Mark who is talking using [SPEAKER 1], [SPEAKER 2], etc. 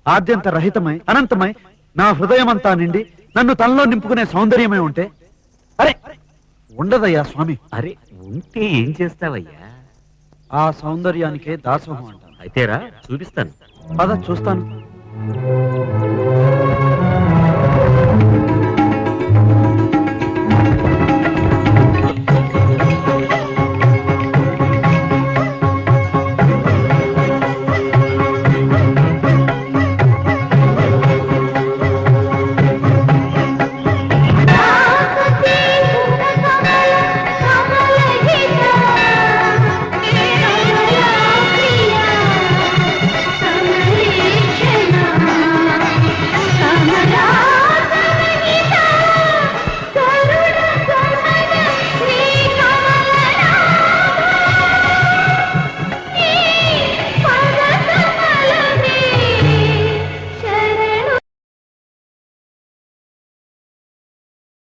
[SPEAKER 1] ఆద్యంత రహితమై అనంతమై నా హృదయమంతా నిండి నన్ను తనలో నింపుకునే సౌందర్యమే ఉంటే అరే ఉండదయ్యా స్వామి.
[SPEAKER 2] అరే ఉంటే ఏం చేస్తావయ్యా?
[SPEAKER 1] ఆ సౌందర్యానికే దాసోహం అంటాను.
[SPEAKER 2] అయితేరా చూపిస్తాను.
[SPEAKER 1] పద చూస్తాను.